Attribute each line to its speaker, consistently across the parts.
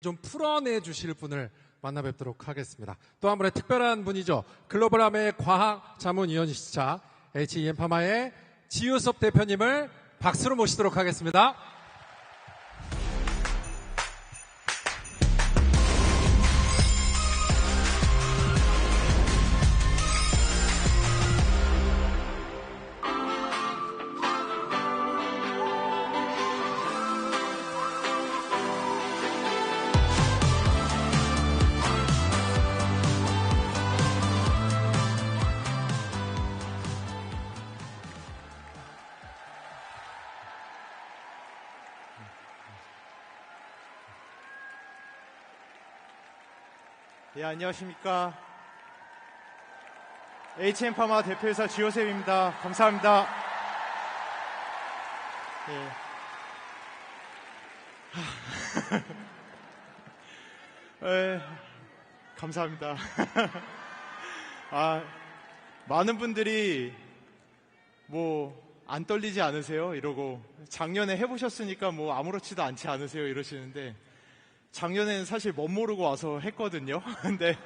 Speaker 1: 좀 풀어내 주실 분을 만나 뵙도록 하겠습니다. 또 한 분의 특별한 분이죠. 글로벌함의 과학자문위원이시자 HEM파마의 지우섭 대표님을 박수로 모시도록 하겠습니다.
Speaker 2: 예, 안녕하십니까. HM파마 대표이사 지호셉입니다. 감사합니다. 예. 감사합니다. 많은 분들이 안 떨리지 않으세요? 이러고 작년에 해보셨으니까 아무렇지도 않지 않으세요? 이러시는데 작년에는 사실 멋모르고 와서 했거든요. 근데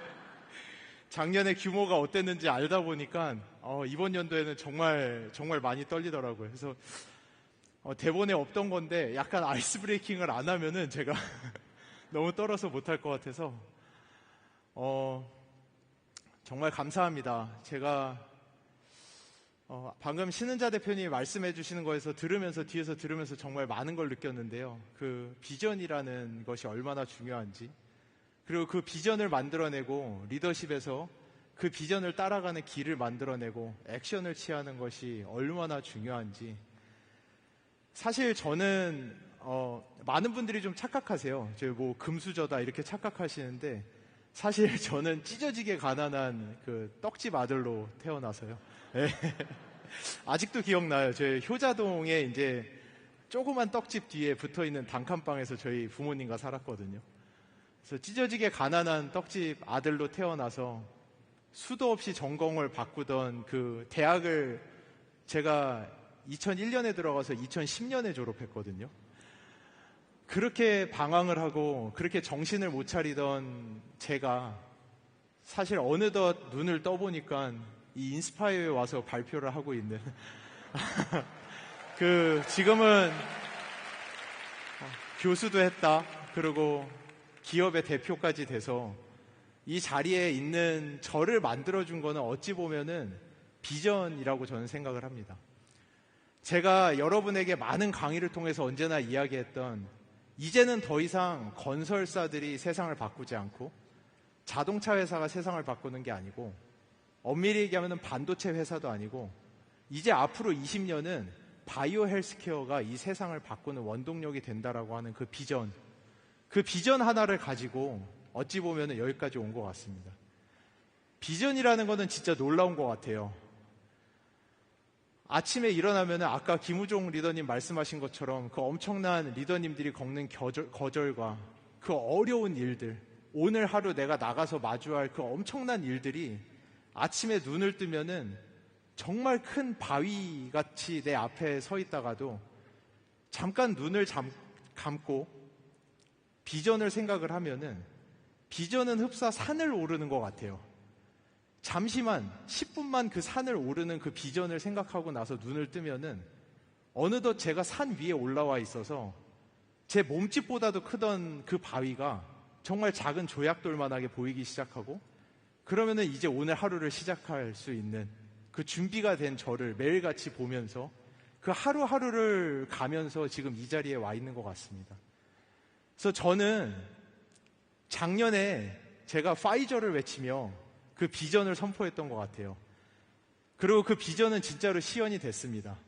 Speaker 2: 작년에 규모가 어땠는지 알다 보니까 이번 연도에는 정말 많이 떨리더라고요. 그래서 대본에 없던 건데 약간 아이스 브레이킹을 안 하면은 제가 너무 떨어서 못할 것 같아서 정말 감사합니다. 제가 방금 신은자 대표님이 말씀해 주시는 거에서 뒤에서 들으면서 정말 많은 걸 느꼈는데요. 그 비전이라는 것이 얼마나 중요한지, 그리고 그 비전을 만들어내고 리더십에서 그 비전을 따라가는 길을 만들어내고 액션을 취하는 것이 얼마나 중요한지. 사실 저는 많은 분들이 좀 착각하세요. 금수저다 이렇게 착각하시는데 사실 저는 찢어지게 가난한 그 떡집 아들로 태어나서요. 네. 아직도 기억나요. 저희 효자동에 이제 조그만 떡집 뒤에 붙어있는 단칸방에서 저희 부모님과 살았거든요. 그래서 찢어지게 가난한 떡집 아들로 태어나서 수도 없이 전공을 바꾸던 그 대학을 제가 2001년에 들어가서 2010년에 졸업했거든요. 그렇게 방황을 하고 그렇게 정신을 못 차리던 제가 사실 어느덧 눈을 떠보니까 이 인스파이어에 와서 발표를 하고 있는 지금은 교수도 했다, 그리고 기업의 대표까지 돼서 이 자리에 있는 저를 만들어준 거는 어찌 보면은 비전이라고 저는 생각을 합니다. 제가 여러분에게 많은 강의를 통해서 언제나 이야기했던, 이제는 더 이상 건설사들이 세상을 바꾸지 않고 자동차 회사가 세상을 바꾸는 게 아니고, 엄밀히 얘기하면 반도체 회사도 아니고, 이제 앞으로 20년은 바이오 헬스케어가 이 세상을 바꾸는 원동력이 된다라고 하는 그 비전 하나를 가지고 어찌 보면 여기까지 온 것 같습니다. 비전이라는 거는 진짜 놀라운 것 같아요. 아침에 일어나면 아까 김우종 리더님 말씀하신 것처럼 그 엄청난 리더님들이 겪는 거절과 그 어려운 일들, 오늘 하루 내가 나가서 마주할 그 엄청난 일들이 아침에 눈을 뜨면은 정말 큰 바위같이 내 앞에 서 있다가도 잠깐 눈을 감고 비전을 생각을 하면은 비전은 흡사 산을 오르는 것 같아요. 잠시만 10분만 그 산을 오르는 그 비전을 생각하고 나서 눈을 뜨면은 어느덧 제가 산 위에 올라와 있어서 제 몸집보다도 크던 그 바위가 정말 작은 조약돌만하게 보이기 시작하고, 그러면은 이제 오늘 하루를 시작할 수 있는 그 준비가 된 저를 매일같이 보면서 그 하루하루를 가면서 지금 이 자리에 와 있는 것 같습니다. 그래서 저는 작년에 제가 파이저를 외치며 그 비전을 선포했던 것 같아요. 그리고 그 비전은 진짜로 시연이 됐습니다.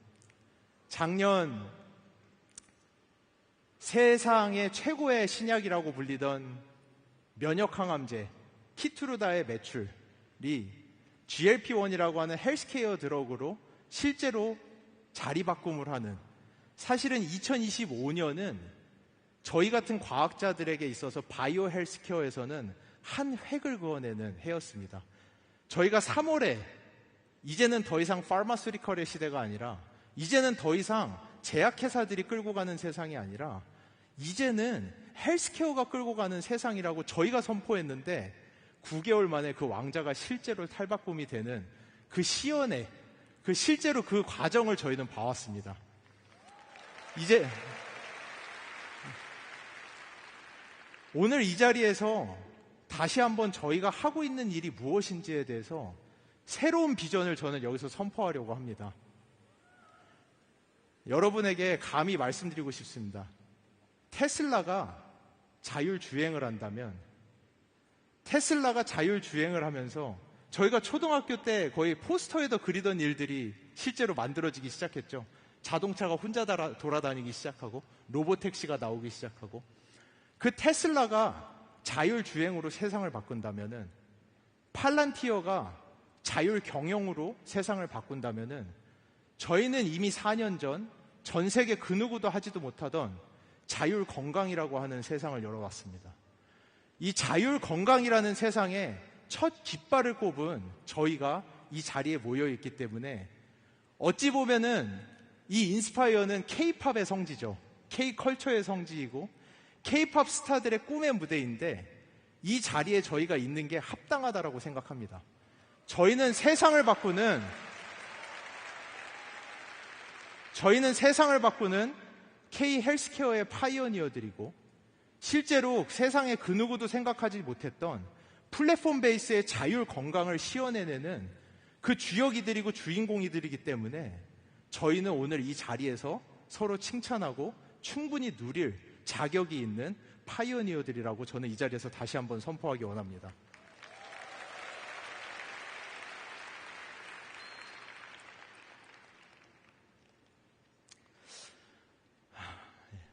Speaker 2: 작년 세상의 최고의 신약이라고 불리던 면역항암제 키투르다의 매출이 GLP-1이라고 하는 헬스케어 드러그로 실제로 자리바꿈을 하는, 사실은 2025년은 저희 같은 과학자들에게 있어서 바이오 헬스케어에서는 한 획을 그어내는 해였습니다. 저희가 3월에 이제는 더 이상 파마스리컬의 시대가 아니라, 이제는 더 이상 제약회사들이 끌고 가는 세상이 아니라 이제는 헬스케어가 끌고 가는 세상이라고 저희가 선포했는데 9개월 만에 그 왕자가 실제로 탈바꿈이 되는 그 시연의 실제로 그 과정을 저희는 봐왔습니다. 이제 오늘 이 자리에서 다시 한번 저희가 하고 있는 일이 무엇인지에 대해서 새로운 비전을 저는 여기서 선포하려고 합니다. 여러분에게 감히 말씀드리고 싶습니다. 테슬라가 자율주행을 한다면, 테슬라가 자율주행을 하면서 저희가 초등학교 때 거의 포스터에도 그리던 일들이 실제로 만들어지기 시작했죠. 자동차가 혼자 돌아다니기 시작하고 로보택시가 나오기 시작하고, 그 테슬라가 자율주행으로 세상을 바꾼다면은, 팔란티어가 자율경영으로 세상을 바꾼다면은, 저희는 이미 4년 전 전 세계 그 누구도 하지도 못하던 자율건강이라고 하는 세상을 열어왔습니다. 이 자율건강이라는 세상에 첫 깃발을 꼽은 저희가 이 자리에 모여있기 때문에, 어찌 보면은 이 인스파이어는 K-팝의 성지죠. K-컬처의 성지이고 K-팝 스타들의 꿈의 무대인데, 이 자리에 저희가 있는 게 합당하다라고 생각합니다. 저희는 세상을 바꾸는 K-헬스케어의 파이오니어들이고, 실제로 세상에 그 누구도 생각하지 못했던 플랫폼 베이스의 자율 건강을 시연해내는 그 주역이들이고 주인공이들이기 때문에, 저희는 오늘 이 자리에서 서로 칭찬하고 충분히 누릴 자격이 있는 파이오니어들이라고 저는 이 자리에서 다시 한번 선포하기 원합니다.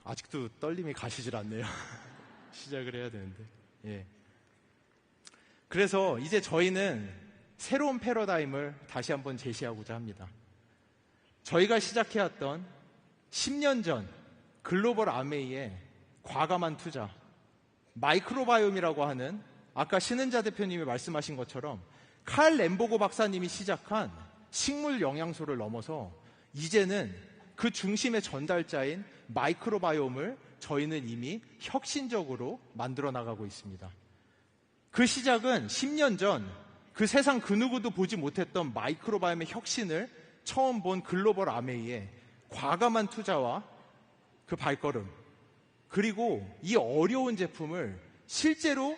Speaker 2: 아직도 떨림이 가시질 않네요. 시작을 해야 되는데. 예. 그래서 이제 저희는 새로운 패러다임을 다시 한번 제시하고자 합니다. 저희가 시작해왔던 10년 전 글로벌 아메이의 과감한 투자, 마이크로바이옴이라고 하는, 아까 신은자 대표님이 말씀하신 것처럼 칼 램보고 박사님이 시작한 식물 영양소를 넘어서 이제는 그 중심의 전달자인 마이크로바이옴을 저희는 이미 혁신적으로 만들어 나가고 있습니다. 그 시작은 10년 전 그 세상 그 누구도 보지 못했던 마이크로바이옴의 혁신을 처음 본 글로벌 아메이의 과감한 투자와 그 발걸음, 그리고 이 어려운 제품을 실제로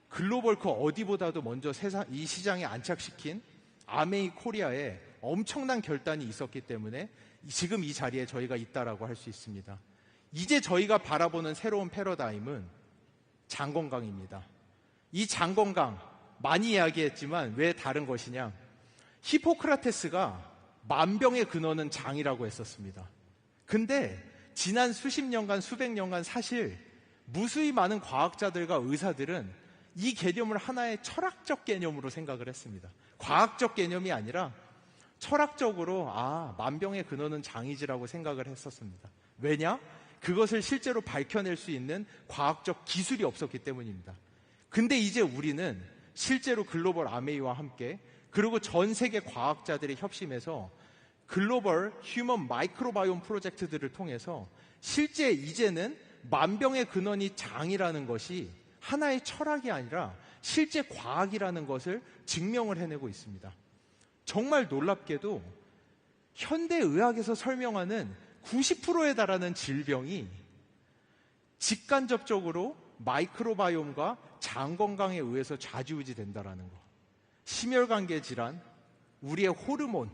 Speaker 2: 글로벌 그 어디보다도 먼저 이 시장에 안착시킨 아메이 코리아에 엄청난 결단이 있었기 때문에 지금 이 자리에 저희가 있다라고 할 수 있습니다. 이제 저희가 바라보는 새로운 패러다임은 장건강입니다. 이 장건강, 많이 이야기했지만 왜 다른 것이냐? 히포크라테스가 만병의 근원은 장이라고 했었습니다. 근데 지난 수십 년간, 수백 년간 사실 무수히 많은 과학자들과 의사들은 이 개념을 하나의 철학적 개념으로 생각을 했습니다. 과학적 개념이 아니라 철학적으로 만병의 근원은 장이지라고 생각을 했었습니다. 왜냐? 그것을 실제로 밝혀낼 수 있는 과학적 기술이 없었기 때문입니다. 근데 이제 우리는 실제로 글로벌 아메이와 함께, 그리고 전 세계 과학자들의 협심해서 글로벌 휴먼 마이크로바이옴 프로젝트들을 통해서 실제 이제는 만병의 근원이 장이라는 것이 하나의 철학이 아니라 실제 과학이라는 것을 증명을 해내고 있습니다. 정말 놀랍게도 현대의학에서 설명하는 90%에 달하는 질병이 직간접적으로 마이크로바이옴과 장 건강에 의해서 좌지우지된다라는 거. 심혈관계 질환, 우리의 호르몬,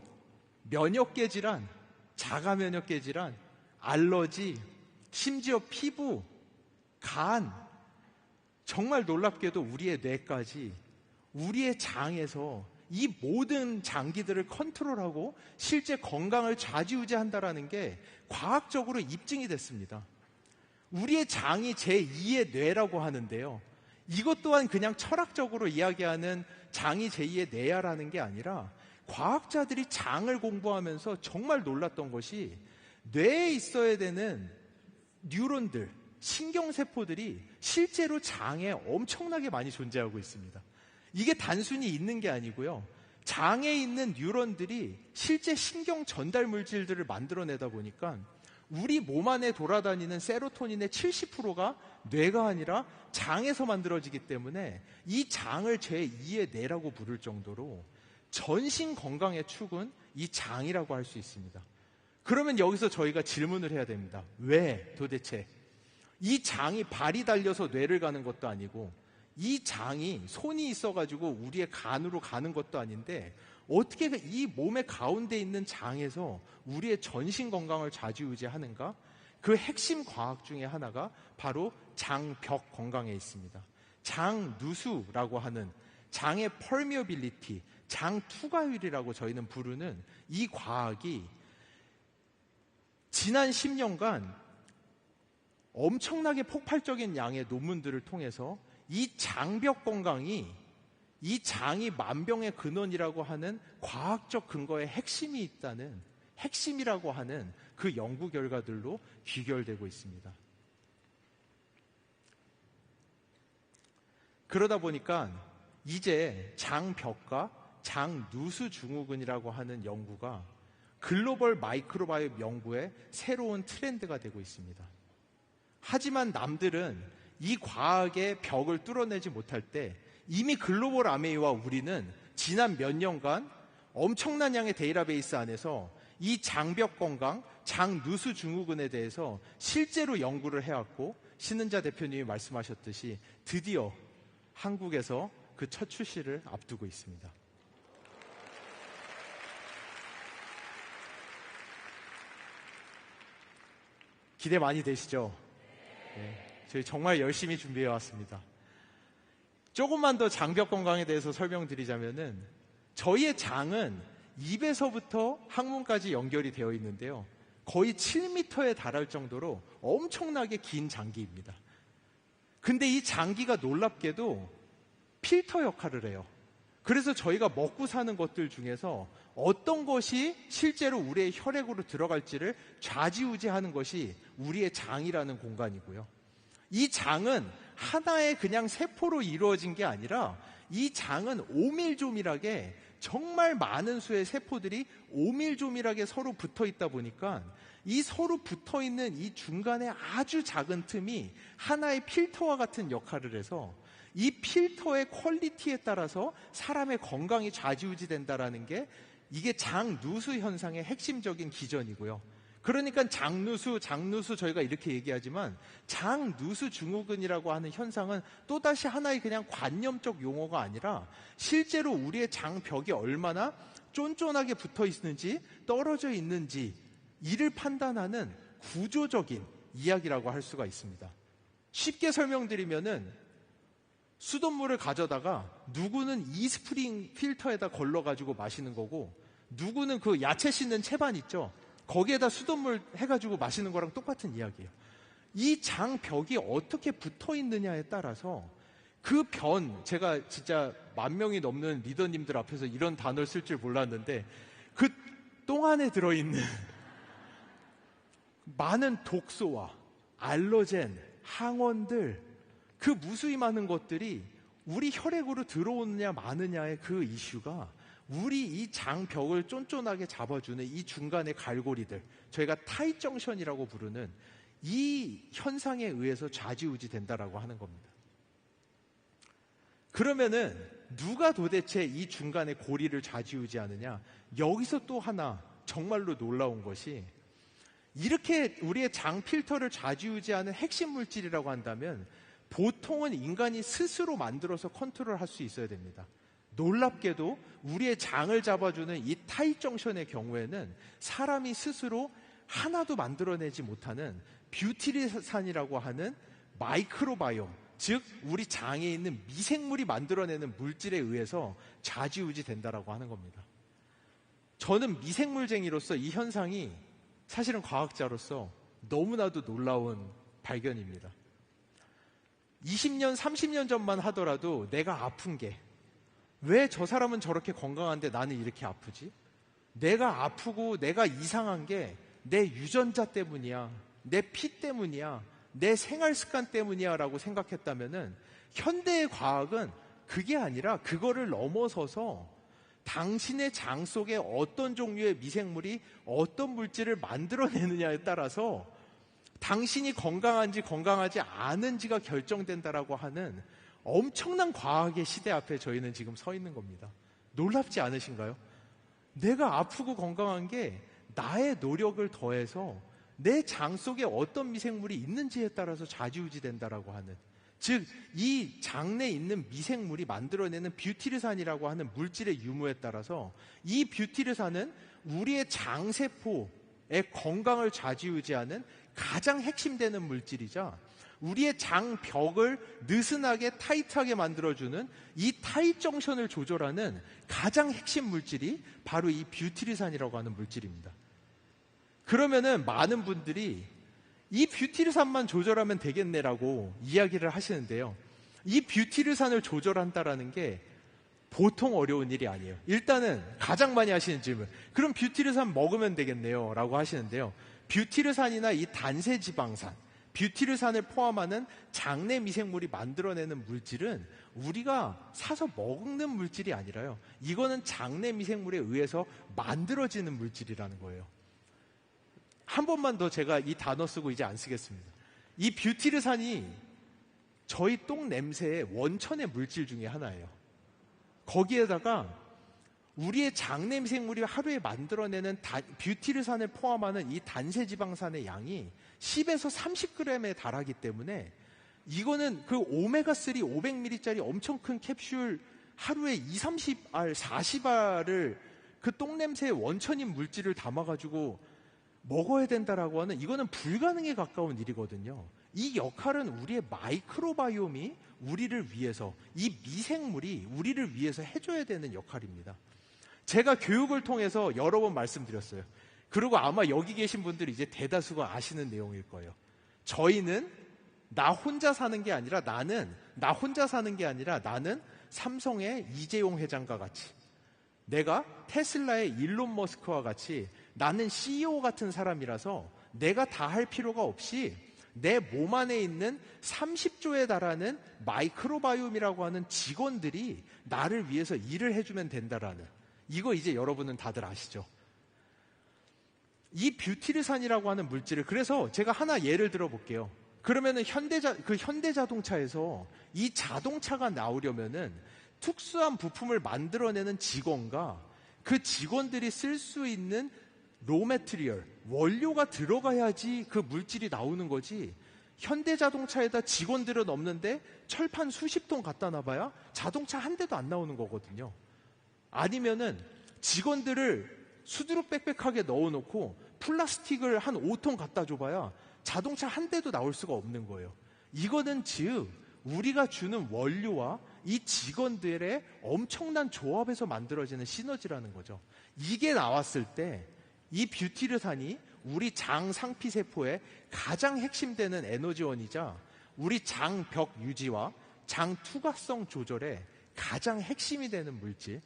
Speaker 2: 면역계 질환, 자가면역계 질환, 알러지, 심지어 피부, 간, 정말 놀랍게도 우리의 뇌까지, 우리의 장에서 이 모든 장기들을 컨트롤하고 실제 건강을 좌지우지한다라는 게 과학적으로 입증이 됐습니다. 우리의 장이 제2의 뇌라고 하는데요. 이것 또한 그냥 철학적으로 이야기하는 장이 제2의 뇌야라는 게 아니라, 과학자들이 장을 공부하면서 정말 놀랐던 것이 뇌에 있어야 되는 뉴런들, 신경세포들이 실제로 장에 엄청나게 많이 존재하고 있습니다. 이게 단순히 있는 게 아니고요. 장에 있는 뉴런들이 실제 신경 전달 물질들을 만들어내다 보니까 우리 몸 안에 돌아다니는 세로토닌의 70%가 뇌가 아니라 장에서 만들어지기 때문에 이 장을 제2의 뇌라고 부를 정도로 전신 건강의 축은 이 장이라고 할 수 있습니다. 그러면 여기서 저희가 질문을 해야 됩니다. 왜 도대체 이 장이 발이 달려서 뇌를 가는 것도 아니고 이 장이 손이 있어가지고 우리의 간으로 가는 것도 아닌데 어떻게 이 몸의 가운데 있는 장에서 우리의 전신 건강을 좌지우지하는가? 그 핵심 과학 중에 하나가 바로 장벽 건강에 있습니다. 장누수라고 하는 장의 permeability, 장 투과율이라고 저희는 부르는 이 과학이 지난 10년간 엄청나게 폭발적인 양의 논문들을 통해서 이 장벽 건강이 이 장이 만병의 근원이라고 하는 과학적 근거의 핵심이 있다는 핵심이라고 하는 그 연구 결과들로 귀결되고 있습니다. 그러다 보니까 이제 장벽과 장누수 증후군이라고 하는 연구가 글로벌 마이크로바이옴 연구의 새로운 트렌드가 되고 있습니다. 하지만 남들은 이 과학의 벽을 뚫어내지 못할 때 이미 글로벌 아메이와 우리는 지난 몇 년간 엄청난 양의 데이터베이스 안에서 이 장벽 건강, 장누수 증후군에 대해서 실제로 연구를 해왔고 신은자 대표님이 말씀하셨듯이 드디어 한국에서 그 첫 출시를 앞두고 있습니다. 기대 많이 되시죠? 네, 저희 정말 열심히 준비해 왔습니다. 조금만 더 장벽 건강에 대해서 설명드리자면은 저희의 장은 입에서부터 항문까지 연결이 되어 있는데요. 거의 7m에 달할 정도로 엄청나게 긴 장기입니다. 근데 이 장기가 놀랍게도 필터 역할을 해요. 그래서 저희가 먹고 사는 것들 중에서 어떤 것이 실제로 우리의 혈액으로 들어갈지를 좌지우지하는 것이 우리의 장이라는 공간이고요. 이 장은 하나의 그냥 세포로 이루어진 게 아니라 이 장은 오밀조밀하게 정말 많은 수의 세포들이 오밀조밀하게 서로 붙어 있다 보니까 이 서로 붙어 있는 이 중간에 아주 작은 틈이 하나의 필터와 같은 역할을 해서 이 필터의 퀄리티에 따라서 사람의 건강이 좌지우지된다라는 게 이게 장누수 현상의 핵심적인 기전이고요. 그러니까 장누수 저희가 이렇게 얘기하지만 장누수 증후군이라고 하는 현상은 또다시 하나의 그냥 관념적 용어가 아니라 실제로 우리의 장벽이 얼마나 쫀쫀하게 붙어 있는지 떨어져 있는지 이를 판단하는 구조적인 이야기라고 할 수가 있습니다. 쉽게 설명드리면은 수돗물을 가져다가 누구는 이스프링 필터에다 걸러가지고 마시는 거고 누구는 그 야채 씻는 채반 있죠? 거기에다 수돗물 해가지고 마시는 거랑 똑같은 이야기예요. 이 장벽이 어떻게 붙어 있느냐에 따라서 그 제가 진짜 10,000명이 넘는 리더님들 앞에서 이런 단어를 쓸 줄 몰랐는데 그 똥 안에 들어있는 많은 독소와 알러젠, 항원들 그 무수히 많은 것들이 우리 혈액으로 들어오느냐 마느냐의 그 이슈가 우리 이 장벽을 쫀쫀하게 잡아주는 이 중간의 갈고리들 저희가 타잇 정션이라고 부르는 이 현상에 의해서 좌지우지 된다라고 하는 겁니다. 그러면은 누가 도대체 이 중간의 고리를 좌지우지하느냐? 여기서 또 하나 정말로 놀라운 것이 이렇게 우리의 장 필터를 좌지우지하는 핵심 물질이라고 한다면 보통은 인간이 스스로 만들어서 컨트롤할 수 있어야 됩니다. 놀랍게도 우리의 장을 잡아주는 이 타잇 정션의 경우에는 사람이 스스로 하나도 만들어내지 못하는 뷰티리산이라고 하는 마이크로바이옴, 즉 우리 장에 있는 미생물이 만들어내는 물질에 의해서 좌지우지 된다라고 하는 겁니다. 저는 미생물쟁이로서 이 현상이 사실은 과학자로서 너무나도 놀라운 발견입니다. 20년, 30년 전만 하더라도 내가 아픈 게 왜 저 사람은 저렇게 건강한데 나는 이렇게 아프지? 내가 아프고 내가 이상한 게 내 유전자 때문이야, 내 피 때문이야, 내 생활 습관 때문이야 라고 생각했다면은 현대의 과학은 그게 아니라 그거를 넘어서서 당신의 장 속에 어떤 종류의 미생물이 어떤 물질을 만들어내느냐에 따라서 당신이 건강한지 건강하지 않은지가 결정된다라고 하는 엄청난 과학의 시대 앞에 저희는 지금 서 있는 겁니다. 놀랍지 않으신가요? 내가 아프고 건강한 게 나의 노력을 더해서 내 장 속에 어떤 미생물이 있는지에 따라서 좌지우지된다라고 하는, 즉 이 장 내에 있는 미생물이 만들어내는 뷰티르산이라고 하는 물질의 유무에 따라서 이 뷰티르산은 우리의 장세포의 건강을 좌지우지하는 가장 핵심되는 물질이자 우리의 장벽을 느슨하게 타이트하게 만들어주는 이 타이트 정션을 조절하는 가장 핵심 물질이 바로 이 뷰티르산이라고 하는 물질입니다. 그러면은 많은 분들이 이 뷰티르산만 조절하면 되겠네라고 이야기를 하시는데요. 이 뷰티르산을 조절한다라는 게 보통 어려운 일이 아니에요. 일단은 가장 많이 하시는 질문, 그럼 뷰티르산 먹으면 되겠네요 라고 하시는데요. 뷰티르산이나 이 단세지방산, 뷰티르산을 포함하는 장내 미생물이 만들어내는 물질은 우리가 사서 먹는 물질이 아니라요, 이거는 장내 미생물에 의해서 만들어지는 물질이라는 거예요. 한 번만 더 제가 이 단어 쓰고 이제 안 쓰겠습니다. 이 뷰티르산이 저희 똥 냄새의 원천의 물질 중에 하나예요. 거기에다가 우리의 장내 미생물이 하루에 만들어내는 뷰티르산을 포함하는 이 단세지방산의 양이 10에서 30g에 달하기 때문에 이거는 그 오메가3 500ml짜리 엄청 큰 캡슐 하루에 20-30알, 40알을 그 똥냄새의 원천인 물질을 담아가지고 먹어야 된다라고 하는, 이거는 불가능에 가까운 일이거든요. 이 역할은 우리의 마이크로바이옴이 우리를 위해서, 이 미생물이 우리를 위해서 해줘야 되는 역할입니다. 제가 교육을 통해서 여러 번 말씀드렸어요. 그리고 아마 여기 계신 분들이 이제 대다수가 아시는 내용일 거예요. 저희는 나 혼자 사는 게 아니라 나는 삼성의 이재용 회장과 같이, 내가 테슬라의 일론 머스크와 같이 나는 CEO 같은 사람이라서 내가 다 할 필요가 없이 내 몸 안에 있는 30조에 달하는 마이크로바이옴이라고 하는 직원들이 나를 위해서 일을 해주면 된다라는, 이거 이제 여러분은 다들 아시죠? 이 뷰티르산이라고 하는 물질을, 그래서 제가 하나 예를 들어 볼게요. 그러면은 현대자동차에서 이 자동차가 나오려면은 특수한 부품을 만들어내는 직원과 그 직원들이 쓸 수 있는 로매트리얼, 원료가 들어가야지 그 물질이 나오는 거지, 현대자동차에다 직원들은 없는데 철판 수십 톤 갖다 놔봐야 자동차 한 대도 안 나오는 거거든요. 아니면은 직원들을 수두룩 빽빽하게 넣어놓고 플라스틱을 한 5톤 갖다 줘봐야 자동차 한 대도 나올 수가 없는 거예요. 이거는 즉 우리가 주는 원료와 이 직원들의 엄청난 조합에서 만들어지는 시너지라는 거죠. 이게 나왔을 때 이 뷰티르산이 우리 장 상피세포의 가장 핵심되는 에너지원이자 우리 장벽 유지와 장 투과성 조절에 가장 핵심이 되는 물질,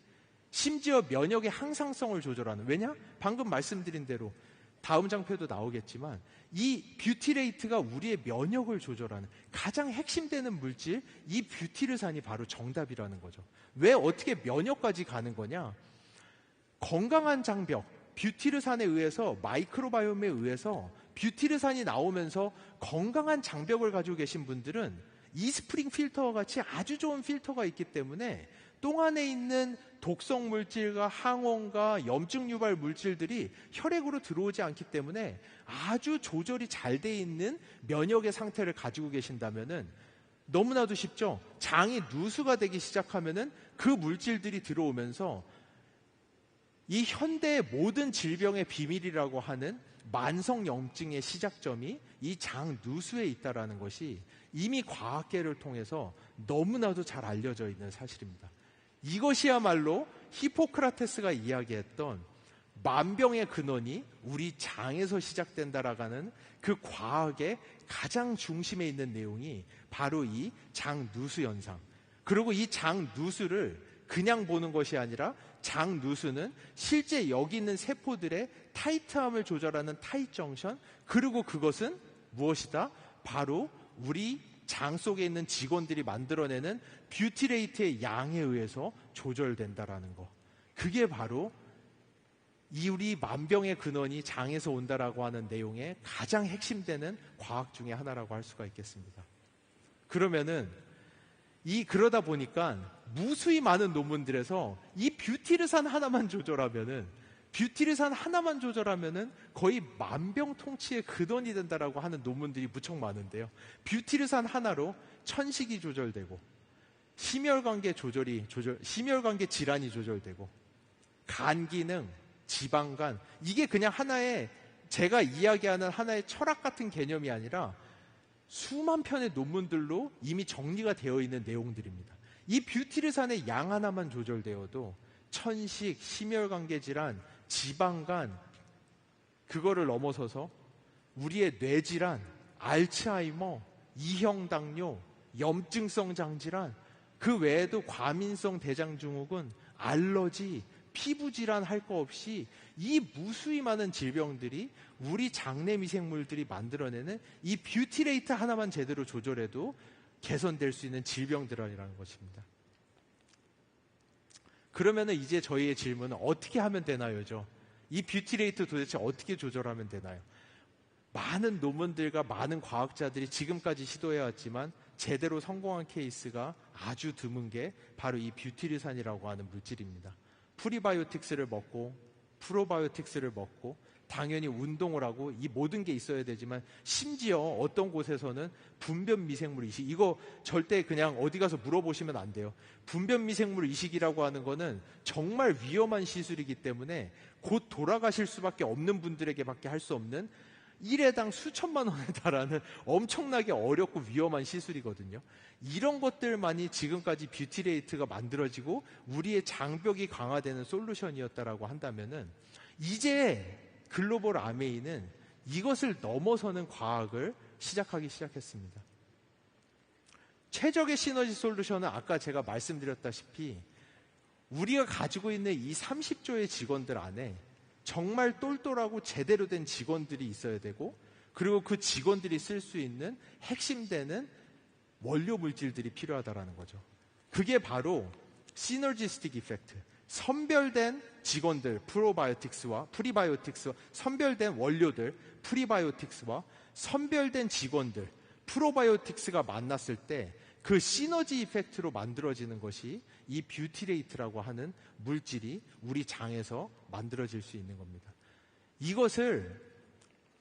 Speaker 2: 심지어 면역의 항상성을 조절하는, 왜냐? 방금 말씀드린 대로 다음 장표도 나오겠지만 이 뷰티레이트가 우리의 면역을 조절하는 가장 핵심되는 물질, 이 뷰티르산이 바로 정답이라는 거죠. 왜 어떻게 면역까지 가는 거냐? 건강한 장벽, 뷰티르산에 의해서, 마이크로바이옴에 의해서 뷰티르산이 나오면서 건강한 장벽을 가지고 계신 분들은 이스프링 필터와 같이 아주 좋은 필터가 있기 때문에 똥 안에 있는 독성 물질과 항원과 염증 유발 물질들이 혈액으로 들어오지 않기 때문에 아주 조절이 잘 돼 있는 면역의 상태를 가지고 계신다면은 너무나도 쉽죠. 장이 누수가 되기 시작하면은 그 물질들이 들어오면서 이 현대의 모든 질병의 비밀이라고 하는 만성염증의 시작점이 이 장 누수에 있다는 것이 이미 과학계를 통해서 너무나도 잘 알려져 있는 사실입니다. 이것이야말로 히포크라테스가 이야기했던 만병의 근원이 우리 장에서 시작된다라는 그 과학의 가장 중심에 있는 내용이 바로 이 장 누수 현상. 그리고 이 장 누수를 그냥 보는 것이 아니라 장 누수는 실제 여기 있는 세포들의 타이트함을 조절하는 타이트 정션, 그리고 그것은 무엇이다? 바로 우리 장 속에 있는 직원들이 만들어내는 뷰티레이트의 양에 의해서 조절된다라는 거. 그게 바로 이 우리 만병의 근원이 장에서 온다라고 하는 내용의 가장 핵심되는 과학 중에 하나라고 할 수가 있겠습니다. 그러면은 그러다 보니까 무수히 많은 논문들에서 이 뷰티르산 하나만 조절하면은 거의 만병통치의 근원이 된다라고 하는 논문들이 무척 많은데요. 뷰티르산 하나로 천식이 조절되고 심혈관계 질환이 조절되고 간 기능, 지방간, 이게 그냥 하나의 제가 이야기하는 하나의 철학 같은 개념이 아니라 수만 편의 논문들로 이미 정리가 되어 있는 내용들입니다. 이 뷰티르산의 양 하나만 조절되어도 천식, 심혈관계 질환, 지방간, 그거를 넘어서서 우리의 뇌질환, 알츠하이머, 이형 당뇨, 염증성 장질환, 그 외에도 과민성 대장증후군, 알러지, 피부질환 할 거 없이 이 무수히 많은 질병들이 우리 장내 미생물들이 만들어내는 이 뷰티레이트 하나만 제대로 조절해도 개선될 수 있는 질병들이라는 것입니다. 그러면 이제 저희의 질문은 어떻게 하면 되나요죠? 이 뷰티레이트 도대체 어떻게 조절하면 되나요? 많은 논문들과 많은 과학자들이 지금까지 시도해왔지만 제대로 성공한 케이스가 아주 드문 게 바로 이 뷰티르산이라고 하는 물질입니다. 프리바이오틱스를 먹고 프로바이오틱스를 먹고 당연히 운동을 하고 이 모든 게 있어야 되지만 심지어 어떤 곳에서는 분변 미생물 이식, 이거 절대 그냥 어디 가서 물어보시면 안 돼요. 분변 미생물 이식이라고 하는 거는 정말 위험한 시술이기 때문에 곧 돌아가실 수밖에 없는 분들에게밖에 할 수 없는 1회당 수천만 원에 달하는 엄청나게 어렵고 위험한 시술이거든요. 이런 것들만이 지금까지 뷰티레이트가 만들어지고 우리의 장벽이 강화되는 솔루션이었다라고 한다면은 이제 글로벌 아메이는 이것을 넘어서는 과학을 시작했습니다. 최적의 시너지 솔루션은 아까 제가 말씀드렸다시피 우리가 가지고 있는 이 30조의 직원들 안에 정말 똘똘하고 제대로 된 직원들이 있어야 되고, 그리고 그 직원들이 쓸 수 있는 핵심되는 원료 물질들이 필요하다라는 거죠. 그게 바로 시너지스틱 이펙트, 선별된 직원들, 프리바이오틱스와 선별된 원료들, 프리바이오틱스와 선별된 직원들, 프로바이오틱스가 만났을 때 그 시너지 이펙트로 만들어지는 것이 이 뷰티레이트라고 하는 물질이 우리 장에서 만들어질 수 있는 겁니다. 이것을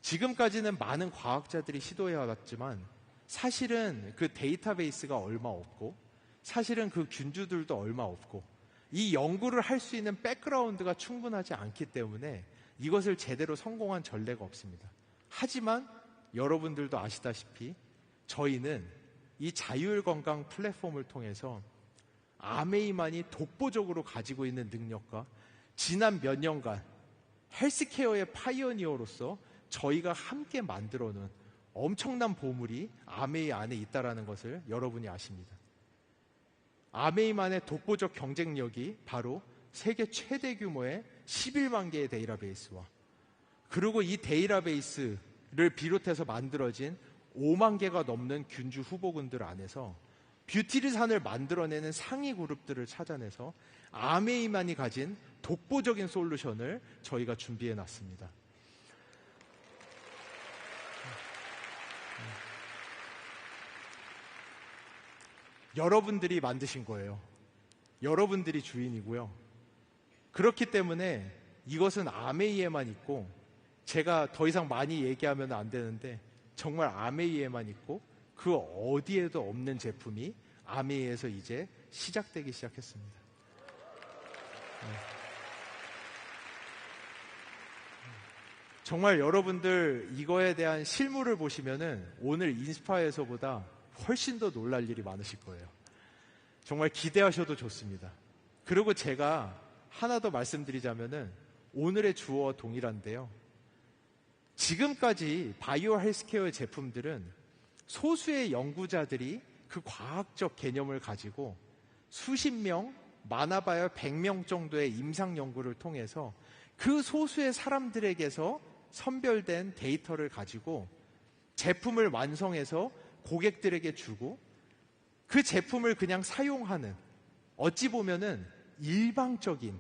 Speaker 2: 지금까지는 많은 과학자들이 시도해왔지만 사실은 그 데이터베이스가 얼마 없고 사실은 그 균주들도 얼마 없고 이 연구를 할 수 있는 백그라운드가 충분하지 않기 때문에 이것을 제대로 성공한 전례가 없습니다. 하지만 여러분들도 아시다시피 저희는 이 자율건강 플랫폼을 통해서 아메이만이 독보적으로 가지고 있는 능력과 지난 몇 년간 헬스케어의 파이오니어로서 저희가 함께 만들어놓은 엄청난 보물이 아메이 안에 있다는 것을 여러분이 아십니다. 아메이만의 독보적 경쟁력이 바로 세계 최대 규모의 11만 개의 데이터베이스와 그리고 이 데이터베이스를 비롯해서 만들어진 5만 개가 넘는 균주 후보군들 안에서 뷰티르산을 만들어내는 상위 그룹들을 찾아내서 아메이만이 가진 독보적인 솔루션을 저희가 준비해 놨습니다. 여러분들이 만드신 거예요. 여러분들이 주인이고요. 그렇기 때문에 이것은 아메이에만 있고, 제가 더 이상 많이 얘기하면 안 되는데 정말 아메이에만 있고 그 어디에도 없는 제품이 아메이에서 이제 시작되기 시작했습니다. 정말 여러분들 이거에 대한 실물을 보시면은 오늘 인스파에서보다 훨씬 더 놀랄 일이 많으실 거예요. 정말 기대하셔도 좋습니다. 그리고 제가 하나 더 말씀드리자면은 오늘의 주어와 동일한데요. 지금까지 바이오 헬스케어의 제품들은 소수의 연구자들이 그 과학적 개념을 가지고 수십 명, 많아봐야 100명 정도의 임상 연구를 통해서 그 소수의 사람들에게서 선별된 데이터를 가지고 제품을 완성해서 고객들에게 주고 그 제품을 그냥 사용하는, 어찌 보면은 일방적인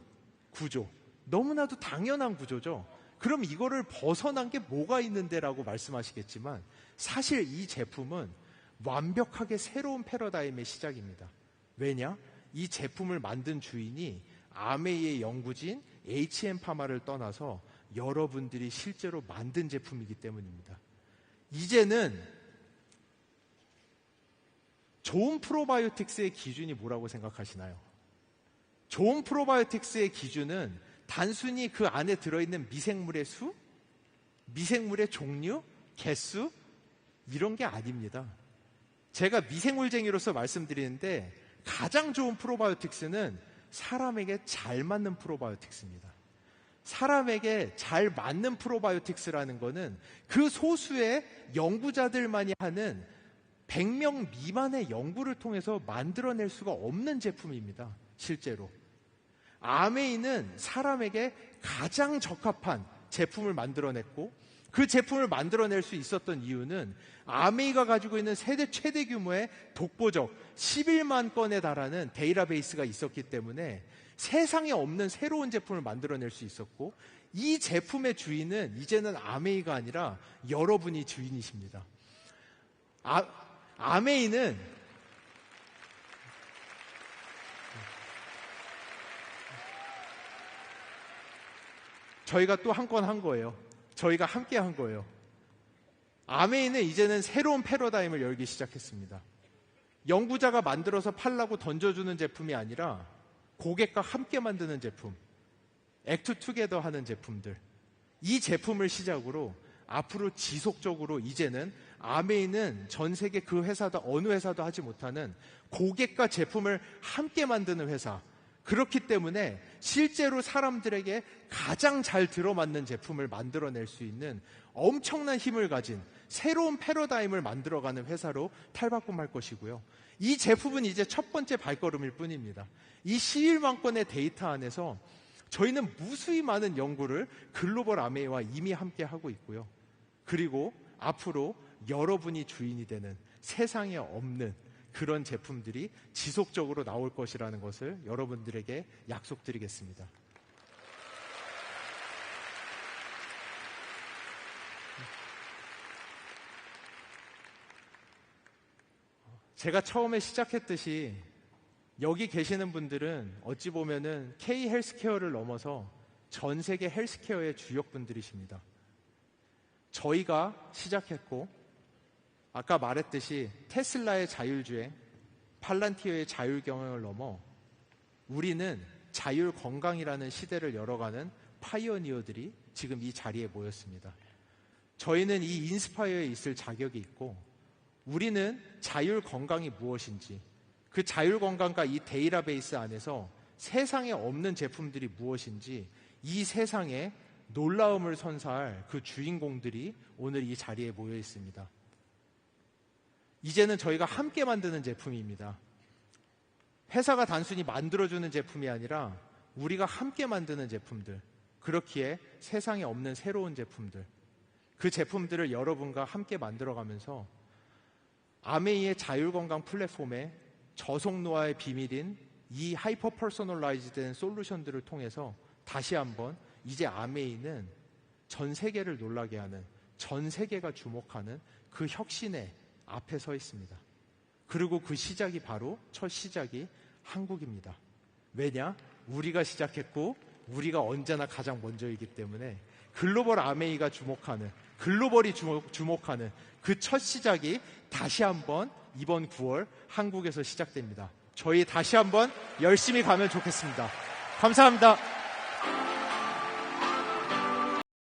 Speaker 2: 구조. 너무나도 당연한 구조죠. 그럼 이거를 벗어난 게 뭐가 있는데라고 말씀하시겠지만 사실 이 제품은 완벽하게 새로운 패러다임의 시작입니다. 왜냐? 이 제품을 만든 주인이 아메이의 연구진 HM파마를 떠나서 여러분들이 실제로 만든 제품이기 때문입니다. 이제는 좋은 프로바이오틱스의 기준이 뭐라고 생각하시나요? 좋은 프로바이오틱스의 기준은 단순히 그 안에 들어있는 미생물의 수, 미생물의 종류, 개수 이런 게 아닙니다. 제가 미생물쟁이로서 말씀드리는데 가장 좋은 프로바이오틱스는 사람에게 잘 맞는 프로바이오틱스입니다. 사람에게 잘 맞는 프로바이오틱스라는 거는 그 소수의 연구자들만이 하는 100명 미만의 연구를 통해서 만들어낼 수가 없는 제품입니다. 실제로. 아메이는 사람에게 가장 적합한 제품을 만들어냈고 그 제품을 만들어낼 수 있었던 이유는 아메이가 가지고 있는 세계 최대 규모의 독보적 11만 건에 달하는 데이터베이스가 있었기 때문에 세상에 없는 새로운 제품을 만들어낼 수 있었고 이 제품의 주인은 이제는 아메이가 아니라 여러분이 주인이십니다. 아메이는 저희가 또 한 건 한 거예요. 저희가 함께 한 거예요. 아메이는 이제는 새로운 패러다임을 열기 시작했습니다. 연구자가 만들어서 팔라고 던져주는 제품이 아니라 고객과 함께 만드는 제품, 액트 투게더 하는 제품들. 이 제품을 시작으로 앞으로 지속적으로 이제는 아메이는 전 세계 그 회사도 어느 회사도 하지 못하는 고객과 제품을 함께 만드는 회사. 그렇기 때문에 실제로 사람들에게 가장 잘 들어맞는 제품을 만들어낼 수 있는 엄청난 힘을 가진 새로운 패러다임을 만들어가는 회사로 탈바꿈할 것이고요. 이 제품은 이제 첫 번째 발걸음일 뿐입니다. 이 11만 건의 데이터 안에서 저희는 무수히 많은 연구를 글로벌 아메이와 이미 함께 하고 있고요. 그리고 앞으로 여러분이 주인이 되는 세상에 없는 그런 제품들이 지속적으로 나올 것이라는 것을 여러분들에게 약속드리겠습니다. 제가 처음에 시작했듯이 여기 계시는 분들은 어찌 보면은 K 헬스케어를 넘어서 전 세계 헬스케어의 주역분들이십니다. 저희가 시작했고 아까 말했듯이 테슬라의 자율주행, 팔란티어의 자율경영을 넘어 우리는 자율건강이라는 시대를 열어가는 파이어니어들이 지금 이 자리에 모였습니다. 저희는 이 인스파이어에 있을 자격이 있고 우리는 자율건강이 무엇인지 그 자율건강과 이 데이터베이스 안에서 세상에 없는 제품들이 무엇인지 이 세상에 놀라움을 선사할 그 주인공들이 오늘 이 자리에 모여 있습니다. 이제는 저희가 함께 만드는 제품입니다. 회사가 단순히 만들어주는 제품이 아니라 우리가 함께 만드는 제품들, 그렇기에 세상에 없는 새로운 제품들, 그 제품들을 여러분과 함께 만들어가면서 아메이의 자율건강 플랫폼에 저속노화의 비밀인 이 하이퍼 퍼소널라이즈된 솔루션들을 통해서 다시 한번 이제 아메이는 전 세계를 놀라게 하는, 전 세계가 주목하는 그 혁신의 앞에 서 있습니다. 그리고 그 시작이 바로 첫 시작이 한국입니다. 왜냐? 우리가 시작했고 우리가 언제나 가장 먼저이기 때문에 글로벌 아메이가 주목하는, 글로벌이 주목하는 그 첫 시작이 다시 한번 이번 9월 한국에서 시작됩니다. 저희 다시 한번 열심히 가면 좋겠습니다. 감사합니다.